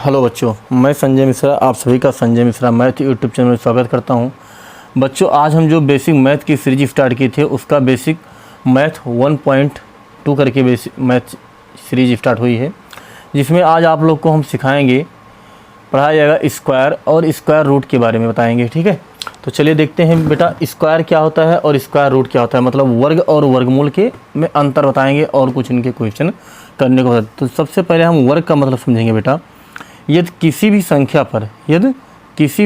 Hello बच्चों, मैं संजय मिश्रा आप सभी का Sanjay Mishra math YouTube channel में स्वागत करता हूं। बच्चों, आज हम जो बेसिक मैथ की सीरीज स्टार्ट की थे उसका बेसिक मैथ 1.2 करके बेसिक मैथ सीरीज स्टार्ट हुई है, जिसमें आज आप लोग को हम सिखाएंगे, पढ़ाया जाएगा स्क्वायर और स्क्वायर रूट के बारे में बताएंगे। ठीक है, तो चलिए देखते हैं बेटा स्क्वायर क्या होता है और स्क्वायर रूट क्या होता है, मतलब वर्ग और वर्गमूल के में अंतर बताएंगे और कुछ इनके क्वेश्चन करने को। तो सबसे पहले हम वर्ग का मतलब समझेंगे बेटा। यदि किसी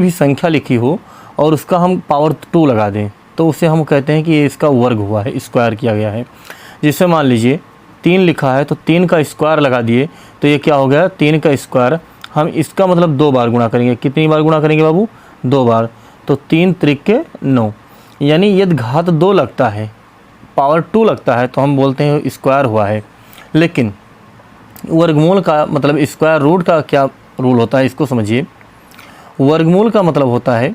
भी संख्या लिखी हो और उसका हम पावर 2 लगा दें तो उसे हम कहते हैं कि ये इसका वर्ग हुआ है, स्क्वायर किया गया है। जैसे मान लीजिए 3 लिखा है तो 3 का स्क्वायर लगा दिए तो ये क्या हो गया, 3 का स्क्वायर। हम इसका मतलब 2 बार गुणा करेंगे। कितनी बार गुणा करेंगे बाबू? 2 बार। तो 3 त्रिक 9, यानी यदि घात 2 लगता है, पावर 2 लगता है तो हम बोलते हैं स्क्वायर हुआ है। लेकिन वर्गमूल का मतलब स्क्वायर रूट का क्या रूल होता है, इसको समझिए। वर्गमूल का मतलब होता है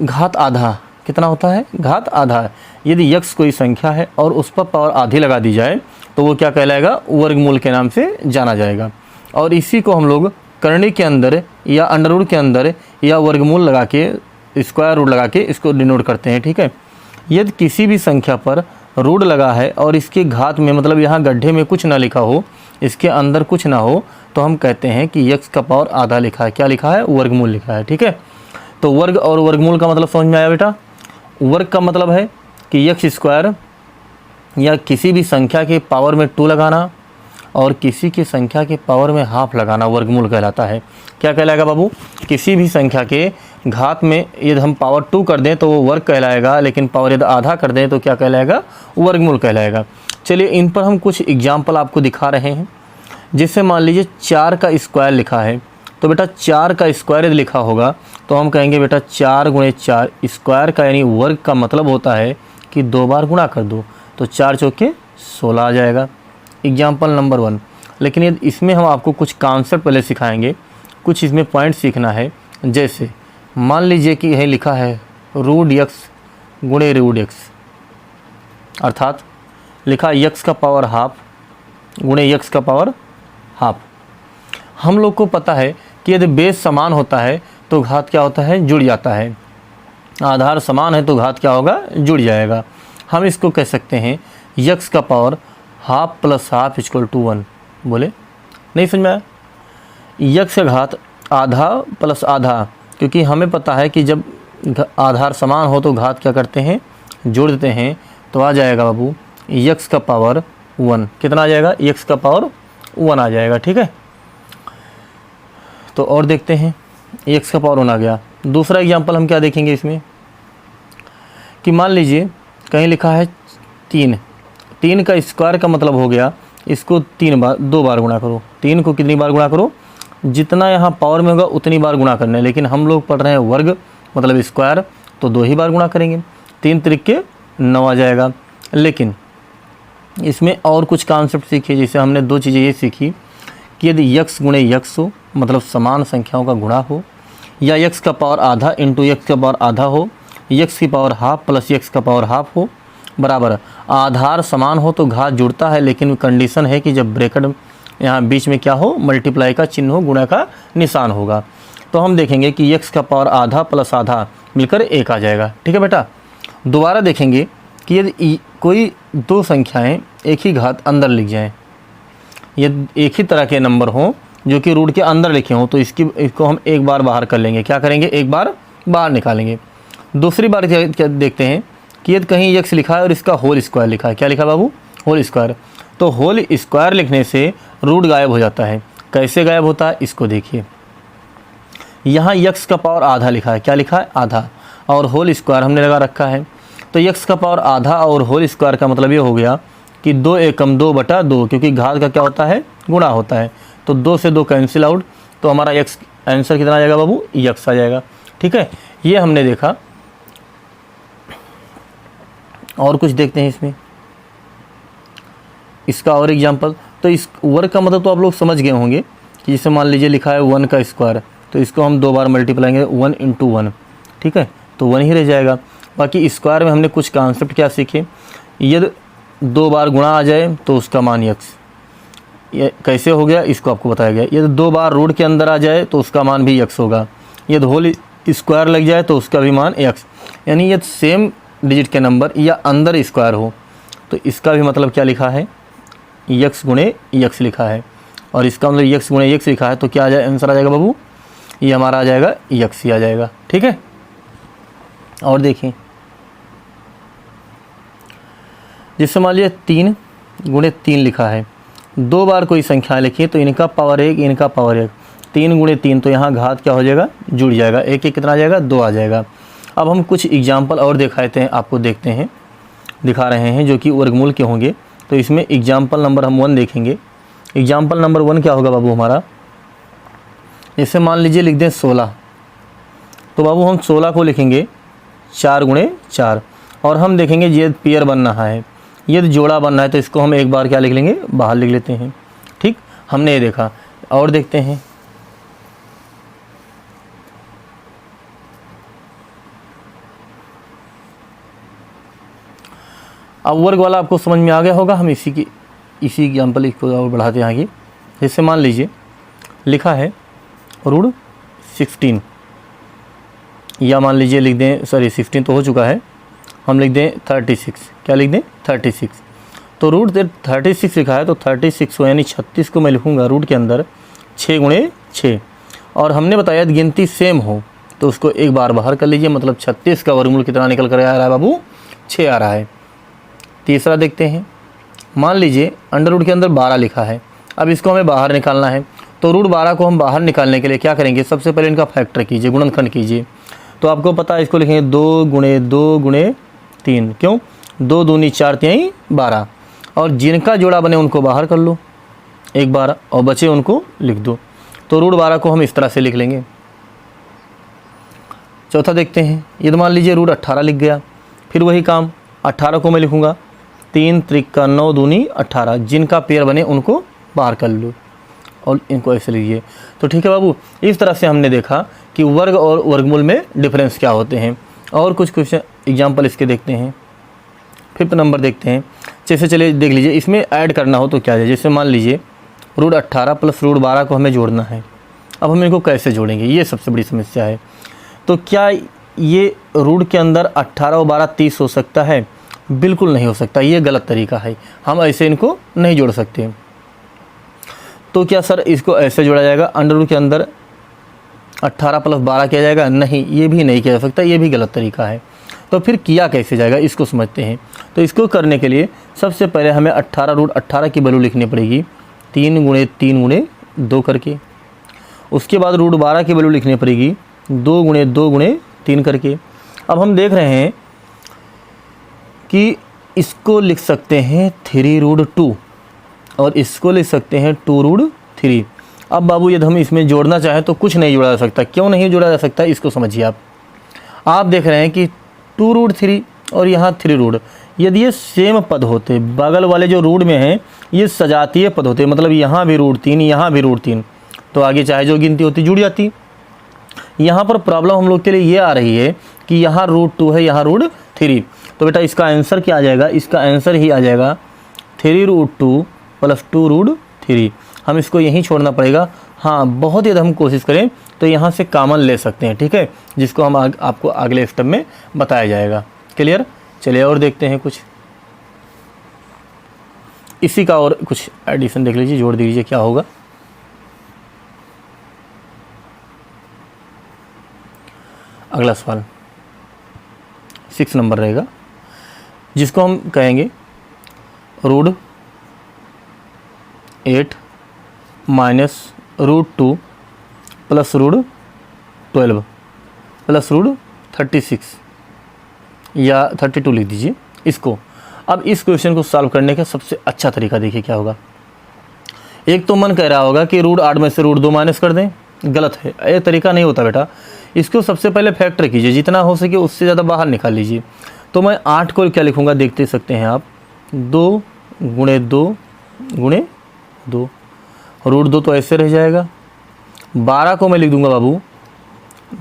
घात आधा। कितना होता है? घात आधा। यदि यक्स कोई संख्या है और उस पर पावर आधी लगा दी जाए तो वो क्या कहलाएगा? वर्गमूल के नाम से जाना जाएगा। और इसी को हम लोग करनी के अंदर या अंडर रूट के अंदर या वर्गमूल लगा के, स्क्वायर रूट लगा के इसको डिनोट करते हैं। ठीक है, यदि किसी भी संख्या पर रूट लगा है और इसके घात में मतलब यहाँ गड्ढे में कुछ ना लिखा हो, इसके अंदर कुछ ना हो, तो हम कहते हैं कि यक्स का पावर आधा लिखा है। क्या लिखा है? वर्गमूल लिखा है। ठीक है, तो वर्ग और वर्गमूल का मतलब समझ में आया बेटा। वर्ग का मतलब है कि यक्स स्क्वायर या किसी भी संख्या के पावर में 2 लगाना और किसी की संख्या के पावर में हाफ लगाना वर्गमूल कहलाता है। क्या कहलाएगा बाबू? किसी भी संख्या के घात में यदि हम पावर 2 कर दें तो वो वर्ग कहलाएगा, लेकिन पावर यदि आधा कर दें तो क्या कहलाएगा? वर्गमूल कहलाएगा। चलिए इन पर हम कुछ एग्जाम्पल आपको दिखा रहे हैं। जैसे मान लीजिए 4 का स्क्वायर लिखा है, तो बेटा 4 का स्क्वायर यदि लिखा होगा तो हम कहेंगे बेटा 4 गुणे 4 स्क्वायर का यानी वर्ग का मतलब होता है कि 2 बार गुणा कर दो, तो 4 चौके 16 आ जाएगा। Example number 1। लेकिन यदि इसमें हम आपको कुछ कॉन्सेप्ट पहले सिखाएंगे, कुछ इसमें पॉइंट सीखना है। जैसे मान लीजिए कि यही लिखा है रूट यक्स गुणे रूट यक्स, अर्थात लिखा यक्स का पावर हाफ गुणे यक्स का पावर हाफ। हम लोग को पता है कि यदि बेस समान होता है तो घात क्या होता है? जुड़ जाता है। आधार समान है तो घात क्या होगा? जुड़ जाएगा। हम इसको कह सकते हैं यक्स का power half plus half equal to 1। बोले नहीं समझ में आया? यक्स का घात आधा प्लस आधा, क्योंकि हमें पता है कि जब आधार समान हो तो घात क्या करते हैं? जोड़ देते हैं। तो आ जाएगा बाबू यक्स का पावर 1। कितना आ जाएगा? यक्स का पावर 1 आ जाएगा। ठीक है, तो और देखते हैं एक्स का पावर 1 आ गया। दूसरा एग्जांपल हम क्या देखेंगे इसमें कि मान लीजिए कहीं लिखा है 3 का स्क्वायर का मतलब हो गया इसको 2 बार गुणा करो। 3 को कितनी बार गुणा करो? जितना यहाँ पावर में होगा उतनी बार गुणा करना है, लेकिन हम लोग पढ़ रहे हैं वर्ग मतलब स्क्वायर, तो 2 ही बार गुणा करेंगे। 3 त्रिक 9 आ जाएगा। लेकिन इसमें और कुछ कॉन्सेप्ट सीखे। जैसे हमने 2 चीज़ें ये सीखी कि यदि यक्स गुणे यक्स हो, मतलब समान संख्याओं का गुणा हो, या यक्स का पावर आधा इंटू यक्स का पावर आधा हो, यक्स की पावर हाफ प्लस यक्स का पावर हाफ हो, बराबर आधार समान हो तो घात जुड़ता है, लेकिन कंडीशन है कि जब ब्रैकेट यहाँ बीच में क्या हो? मल्टीप्लाई का चिन्ह हो, गुणा का निशान होगा। तो हम देखेंगे कि यक्स का पावर आधा प्लस आधा मिलकर 1 आ जाएगा। ठीक है बेटा, दोबारा देखेंगे कि यदि कोई 2 संख्याएं एक ही घात अंदर लिख जाएं, यदि एक ही तरह के नंबर हों जो कि रूट के अंदर लिखे हों, तो इसको हम एक बार बाहर कर लेंगे। क्या करेंगे? एक बार बाहर निकालेंगे। दूसरी बार क्या देखते हैं कि यदि कहीं यक्स लिखा है और इसका होल स्क्वायर लिखा है। क्या लिखा बाबू? Whole square. तो होल स्क्वायर लिखने से रूट गायब हो जाता है। कैसे गायब होता है? इसको देखिए, यहाँ यक्स का पावर आधा लिखा है। क्या लिखा है? आधा, और होल स्क्वायर हमने लगा रखा है। तो यक्स का पावर आधा और होल स्क्वायर का मतलब ये हो गया कि 2 एकम 2/2, क्योंकि घात का क्या होता है? गुणा होता है। तो 2 से 2 कैंसिल आउट, तो हमारा यक्स आंसर कितना आ जाएगा बाबू? यक्स आ जाएगा। ठीक है, ये हमने देखा। और कुछ देखते हैं इसमें, इसका और एग्जांपल। तो इस वर्ग का मतलब तो आप लोग समझ गए होंगे कि जैसे मान लीजिए लिखा है 1 का स्क्वायर, तो इसको हम 2 बार मल्टीप्लाएंगे 1 इंटू 1। ठीक है, तो 1 ही रह जाएगा। बाकी स्क्वायर में हमने कुछ कॉन्सेप्ट क्या सीखे? यदि 2 बार गुणा आ जाए तो उसका मान यक्स, ये कैसे हो गया इसको आपको बताया गया। यदि 2 बार रूट के अंदर आ जाए तो उसका मान भी x होगा, यदि होल स्क्वायर लग जाए तो उसका भी मान x, यानी यदि सेम डिजिट के नंबर या अंदर स्क्वायर हो तो इसका भी मतलब क्या लिखा है, x गुणे x लिखा है, और इसका मतलब x गुणे x लिखा है, तो क्या आ जाए आंसर आ जाएगा बाबू, ये हमारा आ जाएगा x ही आ जाएगा। ठीक है, और देखिए जिससे मान लीजिए 3 गुणे 3 लिखा है, 2 बार कोई संख्या लिखी तो इनका पावर 1 इनका पावर 1, 3 गुणे 3 तो यहाँ घात क्या हो जाएगा, जुड़ जाएगा, 1 1 कितना आ जाएगा, 2 आ जाएगा। अब हम कुछ एग्जाम्पल और दिखाते हैं आपको, देखते हैं दिखा रहे हैं जो कि वर्गमूल के होंगे। तो इसमें एग्जाम्पल नंबर हम 1 देखेंगे। एग्जाम्पल नंबर 1 क्या होगा बाबू हमारा, जैसे मान लीजिए लिख दें 16, तो बाबू हम 16 को लिखेंगे 4 गुणे 4, और हम देखेंगे ये पेयर बन रहा है, ये जोड़ा बनना है, तो इसको हम एक बार क्या लिख लेंगे, बाहर लिख लेते हैं। ठीक, हमने ये देखा, और देखते हैं अब वर्ग वाला आपको समझ में आ गया होगा। हम इसी एग्जाम्पल को और बढ़ाते हैं आगे। जैसे मान लीजिए लिखा है रूट 16, या मान लीजिए लिख दें, सॉरी 16 तो हो चुका है, हम लिख दें 36, क्या लिख दें 36, तो रूट 36 लिखा है, तो 36 को यानी 36 को मैं लिखूँगा रूट के अंदर 6 गुणे 6, और हमने बताया गिनती सेम हो तो उसको एक बार बाहर कर लीजिए, मतलब 36 का वर्गमूल कितना निकल कर आ रहा है बाबू, 6 आ रहा है। तीसरा देखते हैं, मान लीजिए अंडर रूट के अंदर 12 लिखा है, अब इसको हमें बाहर निकालना है, तो रूट 12 को हम बाहर निकालने के लिए क्या करेंगे, सबसे पहले इनका फैक्टर कीजिए, गुणनखंड कीजिए। तो आपको पता है इसको लिखेंगे 2 गुणे 2 गुणे 3, क्यों, 2 दूनी 4 3 12, और जिनका जोड़ा बने उनको बाहर कर लो एक बार, और बचे उनको लिख दो। तो रूट 12 को हम इस तरह से लिख लेंगे। चौथा देखते हैं, ये तो मान लीजिए रूट 18 लिख गया, फिर वही काम 18 को मैं लिखूँगा 3 त्रिका 9 दूनी 18, जिनका पेयर बने उनको बाहर कर लो और इनको ऐसे लीजिए। तो ठीक है बाबू, इस तरह से हमने देखा कि वर्ग और वर्गमूल में डिफरेंस क्या होते हैं। और कुछ क्वेश्चन एग्जाम्पल इसके देखते हैं। 5th नंबर देखते हैं, जैसे चलिए देख लीजिए, इसमें ऐड करना हो तो क्या है, जैसे मान लीजिए रूट 18 प्लस रूट 12 को हमें जोड़ना है। अब हम इनको कैसे जोड़ेंगे, ये सबसे बड़ी समस्या है। तो क्या ये रूट के अंदर 18 और 12 30 हो सकता है, बिल्कुल नहीं हो सकता, ये गलत तरीका है, हम ऐसे इनको नहीं जोड़ सकते। तो क्या सर इसको ऐसे जोड़ा जाएगा, अंडर रूट के अंदर 18 प्लस 12 किया जाएगा, नहीं, ये भी नहीं किया जा सकता, ये भी गलत तरीका है। तो फिर किया कैसे जाएगा, इसको समझते हैं। तो इसको करने के लिए सबसे पहले हमें 18 रूट 18 की वैल्यू लिखनी पड़ेगी 3 गुणे 3 गुणे 2 करके। उसके बाद रूट 12 की वैल्यू लिखनी पड़ेगी 2 गुणे 2 गुणे 3 करके। अब हम देख रहे हैं कि इसको लिख सकते हैं 3 रूट 2 और इसको लिख सकते हैं 2 रूट 3। अब बाबू यदि हम इसमें जोड़ना चाहें तो कुछ नहीं जोड़ा जा सकता। क्यों नहीं जोड़ा जा सकता, इसको समझिए। आप देख रहे हैं कि 2 रूट 3 और यहाँ 3 रूट, यदि ये सेम पद होते, बगल वाले जो रूट में हैं ये सजातीय पद होते, मतलब यहाँ भी रूट 3 यहाँ भी रूट 3, तो आगे चाहे जो गिनती होती जुड़ जाती। यहाँ पर प्रॉब्लम हम लोग के लिए ये आ रही है कि यहाँ रूट 2 है, यहाँ रूट 3, तो बेटा इसका आंसर क्या आ जाएगा, इसका आंसर ही आ जाएगा 3 रूट 2 प्लस 2 रूट 3। हम इसको यहीं छोड़ना पड़ेगा। हाँ, बहुत यदि हम कोशिश करें तो यहाँ से कॉमन ले सकते हैं, ठीक है, जिसको हम आपको अगले स्टेप में बताया जाएगा। क्लियर, चलिए और देखते हैं कुछ इसी का, और कुछ एडिशन देख लीजिए, जोड़ दीजिए क्या होगा। अगला सवाल 6 नंबर रहेगा, जिसको हम कहेंगे root 8 minus root 2 plus root 12 plus root 36 या 32 लिख दीजिए इसको। अब इस क्वेश्चन को सॉल्व करने का सबसे अच्छा तरीका देखिए क्या होगा। एक तो मन कह रहा होगा कि रूट 8 में से रूट 2 माइनस कर दें, गलत है, ये तरीका नहीं होता बेटा। इसको सबसे पहले फैक्टर कीजिए, जितना हो सके उससे ज़्यादा बाहर निकाल लीजिए। तो मैं 8 को क्या लिखूँगा, देखते सकते हैं आप, 2 गुणे 2 गुणे 2, रूट 2 तो ऐसे रह जाएगा। 12 को मैं लिख दूंगा बाबू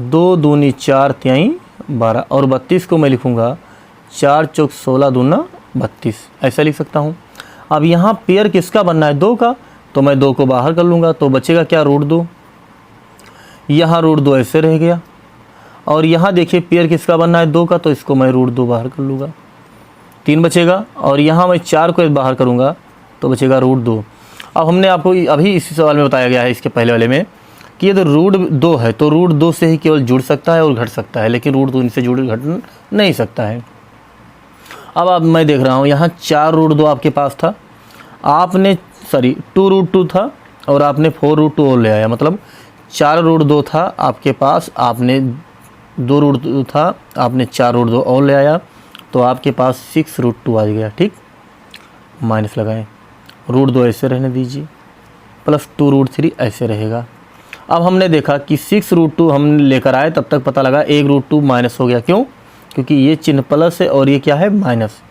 2 दूनी 4 तिहाई 12, और 32 को मैं लिखूंगा 4 चौक 16 दूना 32, ऐसा लिख सकता हूँ। अब यहाँ पेयर किसका बनना है, 2 का, तो मैं 2 को बाहर कर लूँगा, तो बचेगा क्या, √2। यहाँ √2 ऐसे रह गया, और यहाँ देखिए पेयर किसका बनना है, 2 का, तो इसको मैं √2 बाहर कर लूँगा, 3 बचेगा। और यहाँ मैं 4 को बाहर करूँगा तो बचेगा √2। अब हमने आपको अभी इसी सवाल में बताया गया है, इसके पहले वाले में, कि यदि √2 है तो √2 से ही केवल जुड़ सकता है और घट सकता है, लेकिन √2 इनसे घट नहीं सकता है। अब मैं देख रहा हूँ यहाँ 4 √2 आपके पास था, आपने 2 √2 था और आपने 4 √2 और ले आया, मतलब 4 √2 था आपके पास, आपने 2 √2 था, आपने 4 √2 और ले आया, तो आपके पास 6 √2 आ गया। ठीक, माइनस लगाएं, √2 ऐसे रहने दीजिए, प्लस 2 √3 ऐसे रहेगा। अब हमने देखा कि 6 √2 हम लेकर आए, तब तक पता लगा 1 √2 माइनस हो गया। क्यों? क्योंकि ये चिन्ह प्लस है और ये क्या है, माइनस,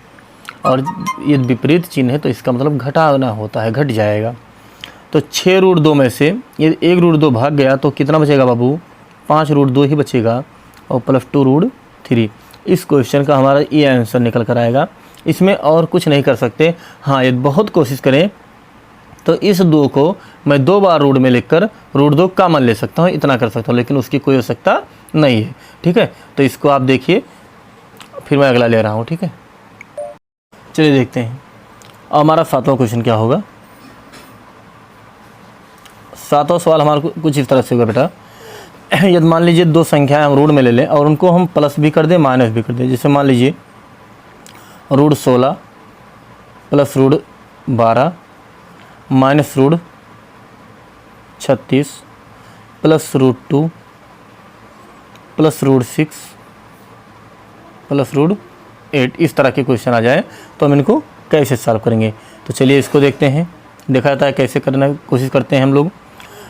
और ये विपरीत चिन्ह है तो इसका मतलब घटाना होता है, घट जाएगा। तो 6 √2 में से ये 1 √2 भाग गया तो कितना बचेगा बाबू, 5 √2 ही बचेगा, और प्लस 2 √3। इस क्वेश्चन का हमारा ये आंसर निकल कर आएगा। इसमें और कुछ नहीं कर सकते। हाँ, यदि बहुत कोशिश करें तो इस 2 को मैं 2 बार रूट में लिखकर √2 कॉमन ले सकता हूँ, इतना कर सकता हूँ, लेकिन उसकी कोई आवश्यकता नहीं है। ठीक है, तो इसको आप देखिए, फिर मैं अगला ले रहा हूँ। ठीक है, चलिए देखते हैं अब हमारा 7वां क्वेश्चन क्या होगा। 7वां सवाल हमारा कुछ इस तरह से होगा बेटा, यदि मान लीजिए 2 संख्याएं हम रूट में ले लें और उनको हम प्लस भी कर दें माइनस भी कर दें। जैसे मान लीजिए √16 plus √12 minus √36 plus √2 plus √6 plus √8, इस तरह के क्वेश्चन आ जाए तो हम इनको कैसे सॉल्व करेंगे। तो चलिए इसको देखते हैं, देखा जाता है कैसे करना कोशिश करते हैं हम लोग।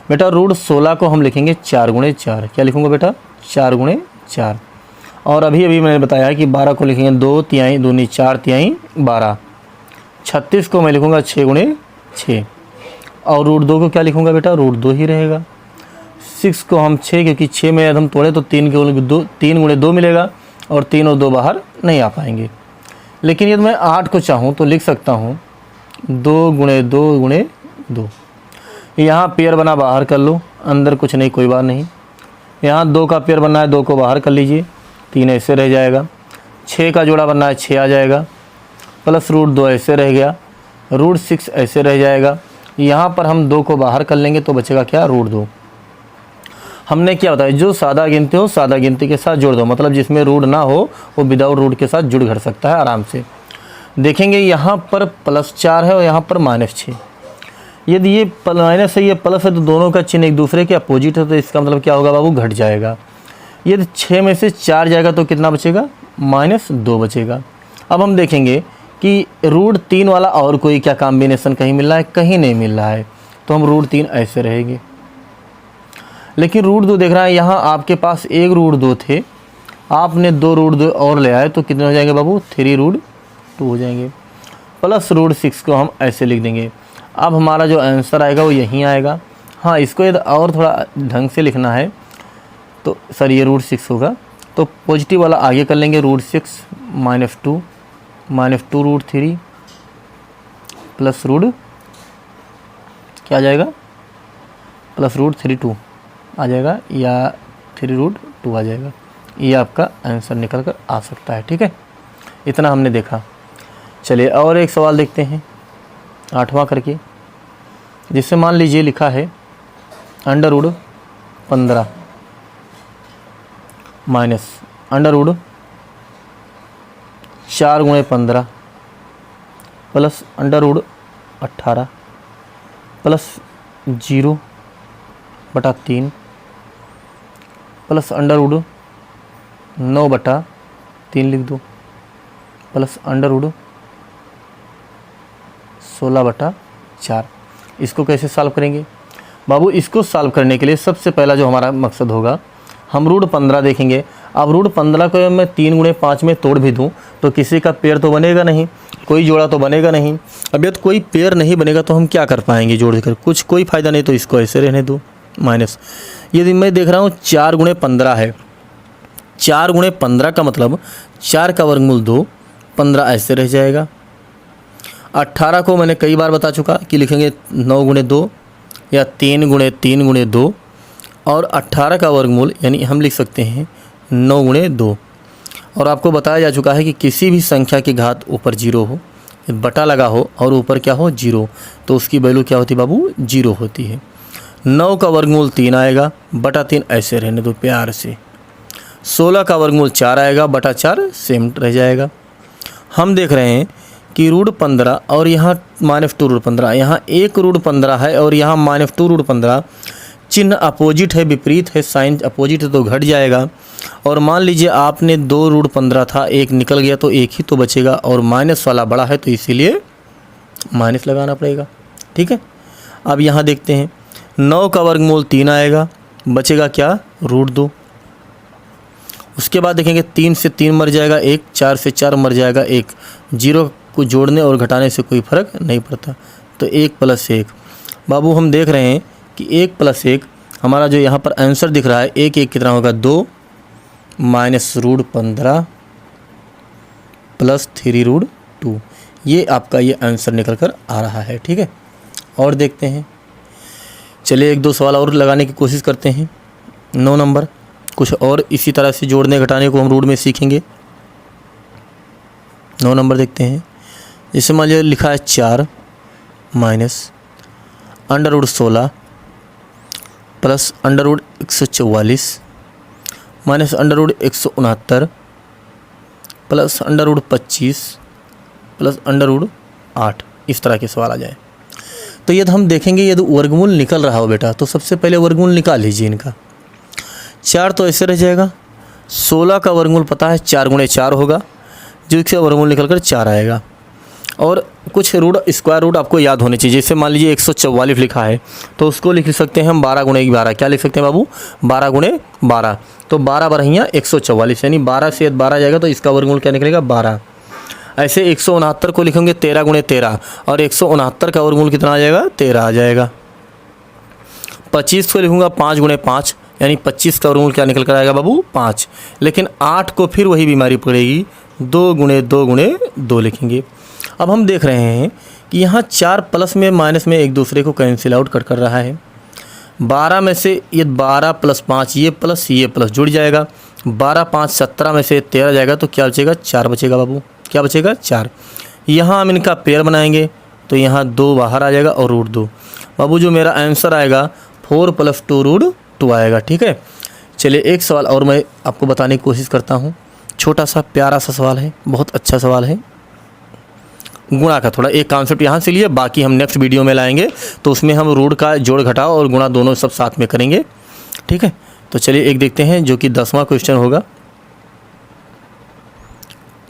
बेटा √16 को हम लिखेंगे 4 × 4। क्या लिखूँगा बेटा, 4 × 4। और अभी मैंने बताया कि 12 को लिखेंगे 2 तिहाई, 2 × 4 तिहाई 12। 36 को मैं लिखूँगा 6 × 6, और √2 को क्या लिखूँगा बेटा, √2 ही रहेगा। 6 को हम 6, क्योंकि 6 में यदि हम तोड़े तो 3 × 2 मिलेगा, और 3 और 2 बाहर नहीं आ पाएंगे। लेकिन यदि मैं 8 को चाहूँ तो लिख सकता हूँ 2 × 2 × 2। यहाँ पेयर बना, बाहर कर लो, अंदर कुछ नहीं, कोई बात नहीं। यहाँ 2 का पेयर बनना है, 2 को बाहर कर लीजिए, 3 ऐसे रह जाएगा। 6 का जोड़ा बनना है, 6 आ जाएगा, प्लस √2 ऐसे रह गया, √6 ऐसे रह जाएगा। यहाँ पर हम 2 को बाहर कर लेंगे तो बचेगा क्या, √2। हमने क्या बताया, जो सादा गिनती हो सादा गिनती के साथ जोड़ दो, मतलब जिसमें रूट ना हो वो विदाउट रूट के साथ जुड़ घट सकता है आराम से। देखेंगे यहाँ पर +4 है और यहाँ पर -6। यदि ये माइनस है, ये प्लस है, तो दोनों का चिन्ह एक दूसरे के अपोजिट है, तो इसका मतलब क्या होगा बाबू, घट जाएगा। यदि 6 में से 4 जाएगा तो कितना बचेगा, -2 बचेगा। अब हम देखेंगे कि √3 वाला और कोई क्या कॉम्बिनेशन कहीं मिल रहा है, कहीं नहीं मिल रहा है, तो हम √3 ऐसे रहेंगे। लेकिन √2 देख रहा है, यहाँ आपके पास 1 √2 थे, आपने 2 √2 और ले आए तो कितने हो जाएंगे बाबू, 3 √2 हो जाएंगे। प्लस √6 को हम ऐसे लिख देंगे। अब हमारा जो आंसर आएगा वो यहीं आएगा। हाँ, इसको यदि और थोड़ा ढंग से लिखना है तो सर ये √6 होगा, तो पॉजिटिव वाला आगे कर लेंगे, √6 -2 -2 √3 प्लस क्या आ जाएगा, प्लस √3 आ जाएगा, या 3 √2 आ जाएगा। ये आपका आंसर निकल कर आ सकता है। ठीक है, इतना हमने देखा। चलिए और एक सवाल देखते हैं, 8वां करके, जिससे मान लीजिए लिखा है √15 माइनस √4 × 15 प्लस √18 प्लस 0/3 प्लस √9/3 लिख दो, प्लस √16/4। इसको कैसे सॉल्व करेंगे बाबू? इसको सॉल्व करने के लिए सबसे पहला जो हमारा मकसद होगा, हम √15 देखेंगे। अब √15 को मैं 3 × 5 में तोड़ भी दूं तो किसी का पेयर तो बनेगा नहीं, कोई जोड़ा तो बनेगा नहीं। अब यदि कोई पेयर नहीं बनेगा तो हम क्या कर पाएंगे जोड़ कर, कुछ कोई फ़ायदा नहीं, तो इसको ऐसे रहने दो माइनस। यदि मैं देख रहा हूँ 4 × 15 है, 4 × 15 का मतलब 4 का वर्गमूल 2, 15 ऐसे रह जाएगा। 18 को मैंने कई बार बता चुका कि लिखेंगे 9 गुणे 2 या 3 गुणे 3 गुणे 2, और 18 का वर्गमूल यानी हम लिख सकते हैं 9 गुणे 2। और आपको बताया जा चुका है कि किसी भी संख्या की घात ऊपर 0 हो, बटा लगा हो और ऊपर क्या हो 0, तो उसकी वैल्यू क्या होती है बाबू 0 होती है। 9 का वर्गमूल 3 आएगा, बटा 3 ऐसे रहने दो प्यार से। 16 का वर्गमूल 4 आएगा, बटा 4 सेम रह जाएगा। हम देख रहे हैं कि √15 और यहाँ -2 √15, यहाँ 1 √15 है और यहाँ -2 √15, चिन्ह अपोजिट है, विपरीत है, साइन अपोजिट है तो घट जाएगा। और मान लीजिए आपने 2 √15 था, एक निकल गया तो एक ही तो बचेगा, और माइनस वाला बड़ा है तो इसीलिए माइनस लगाना पड़ेगा। ठीक है, अब यहाँ देखते हैं 9 का वर्गमूल 3 आएगा, बचेगा क्या √2। उसके बाद देखेंगे 3 से 3 मर जाएगा 1, 4 से 4 मर जाएगा 1, 0 को जोड़ने और घटाने से कोई फ़र्क नहीं पड़ता, तो 1 + 1। बाबू हम देख रहे हैं कि 1 + 1 हमारा जो यहाँ पर आंसर दिख रहा है 1 1 कितना होगा 2 -√15 + 3 √2, ये आपका ये आंसर निकल कर आ रहा है। ठीक है, और देखते हैं, चलिए 1 2 सवाल और लगाने की कोशिश करते हैं। 9 नंबर कुछ और इसी तरह से जोड़ने घटाने को हम रूट में सीखेंगे। 9 नंबर देखते हैं, जैसे मान लीजिए लिखा है 4 minus √16 plus √144 minus √169 plus √25 plus √8, इस तरह के सवाल आ जाए। तो यदि हम देखेंगे यदि वर्गमूल निकल रहा हो बेटा, तो सबसे पहले वर्गमूल निकाल लीजिए इनका। 4 तो ऐसे रह जाएगा, 16 का वर्गमूल पता है 4 गुणे 4 होगा, जिससे वर्गमूल निकल कर 4 आएगा। और कुछ स्क्वायर रूट आपको याद होने चाहिए, जैसे मान लीजिए 144 लिखा है तो उसको लिख सकते हैं हम 12 गुणे 12। क्या लिख सकते हैं बाबू 12 गुणे 12, तो 12 बरहियाँ 144, यानी 12 से 12 जाएगा तो इसका वर्गमूल क्या निकलेगा 12। ऐसे 169 को लिखेंगे 13 गुणे 13, और 169 का वर्गमूल कितना आ जाएगा 13 आ जाएगा। 25 को लिखूँगा 5 गुणे 5, यानी 25 का वर्गमूल क्या निकल कर आएगा बाबू 5। लेकिन 8 को फिर वही बीमारी पड़ेगी, 2 गुणे 2 गुणे 2 लिखेंगे। अब हम देख रहे हैं कि यहाँ 4 प्लस में माइनस में एक दूसरे को कैंसिल आउट कर रहा है। 12 में से ये 12 + 5 ये प्लस जुड़ जाएगा, 12 5 17 में से 13 जाएगा तो क्या बचेगा 4 बचेगा बाबू। क्या बचेगा 4। यहाँ हम इनका पेयर बनाएंगे तो यहाँ 2 बाहर आ जाएगा और √2। बाबू जो मेरा आंसर आएगा 4 + 2 √2 आएगा। ठीक है, चलिए एक सवाल और मैं आपको बताने की कोशिश करता हूँ। छोटा सा प्यारा सा सवाल है, बहुत अच्छा सवाल है। गुणा का थोड़ा एक कॉन्सेप्ट यहाँ से लिए, बाकी हम नेक्स्ट वीडियो में लाएंगे तो उसमें हम रूट का जोड़ घटाव और गुणा दोनों सब साथ में करेंगे। ठीक है, तो चलिए एक देखते हैं जो कि 10वां क्वेश्चन होगा।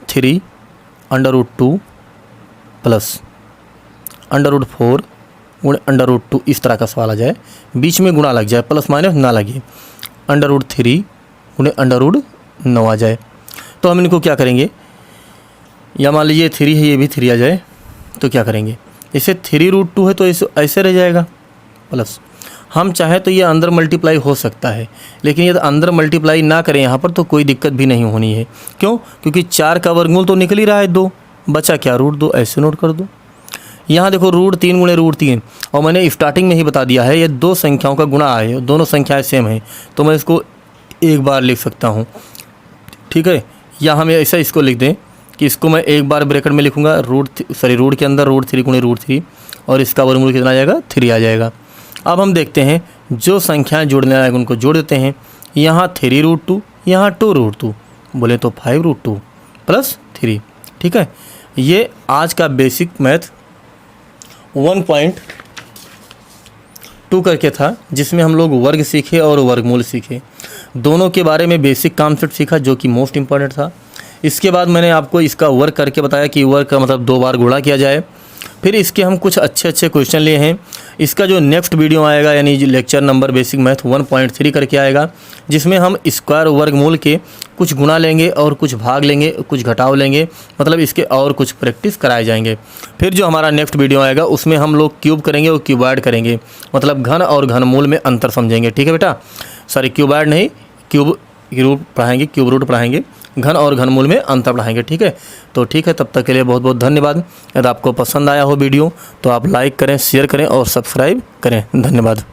3 √2 प्लस √4 गुणे √2, इस तरह का सवाल आ जाए, बीच में गुणा लग जाए, प्लस माइनस ना लगे, √3 गुणे √9 आ जाए। तो हम इनको क्या करेंगे, या मान लीजिए 3 है ये भी 3 आ जाए तो क्या करेंगे, इसे 3 √2 है तो ऐसे रह जाएगा प्लस। हम चाहे तो ये अंदर मल्टीप्लाई हो सकता है, लेकिन यदि अंदर मल्टीप्लाई ना करें यहाँ पर तो कोई दिक्कत भी नहीं होनी है। क्यों, क्योंकि 4 का वर्गमूल तो निकल ही रहा है 2, बचा क्या √2, ऐसे नोट कर दो। यहाँ देखो √3 गुणे √3, और मैंने स्टार्टिंग में ही बता दिया है ये 2 संख्याओं का गुणा है, दोनों संख्याएं सेम हैं तो मैं इसको एक बार लिख सकता हूँ। ठीक है, या हम ऐसा इसको लिख दें कि इसको मैं एक बार ब्रैकेट में लिखूँगा रूट के अंदर √3 गुणे √3, और इसका वर्गमूल कितना आ जाएगा 3 आ जाएगा। अब हम देखते हैं जो संख्याएं जोड़ने आएगा उनको जोड़ देते हैं। यहाँ 3 √2, यहाँ 2 √2, बोले तो 5 √2 प्लस 3। ठीक है, ये आज का बेसिक मैथ 1.2 करके था, जिसमें हम लोग वर्ग सीखे और वर्गमूल सीखे, दोनों के बारे में बेसिक कॉन्सेप्ट सीखा जो कि मोस्ट इम्पॉर्टेंट था। इसके बाद मैंने आपको इसका वर्क करके बताया कि वर्क का मतलब 2 बार गुणा किया जाए। फिर इसके हम कुछ अच्छे क्वेश्चन लिए हैं। इसका जो नेक्स्ट वीडियो आएगा यानी लेक्चर नंबर बेसिक मैथ 1.3 करके आएगा, जिसमें हम स्क्वायर वर्गमूल के कुछ गुणा लेंगे और कुछ भाग लेंगे, कुछ घटाव लेंगे, मतलब इसके और कुछ प्रैक्टिस कराए जाएंगे। फिर जो हमारा नेक्स्ट वीडियो आएगा उसमें हम लोग क्यूब करेंगे और क्यूबॉइड करेंगे, मतलब घन और घनमूल में अंतर समझेंगे। ठीक है बेटा, सॉरी क्यूबॉइड नहीं, क्यूब रूट पढ़ाएंगे, क्यूब रूट पढ़ाएंगे, घन और घनमूल में अंतर पढ़ाएंगे। ठीक है, तो ठीक है, तब तक के लिए बहुत बहुत धन्यवाद। यदि आपको पसंद आया हो वीडियो तो आप लाइक करें, शेयर करें और सब्सक्राइब करें। धन्यवाद।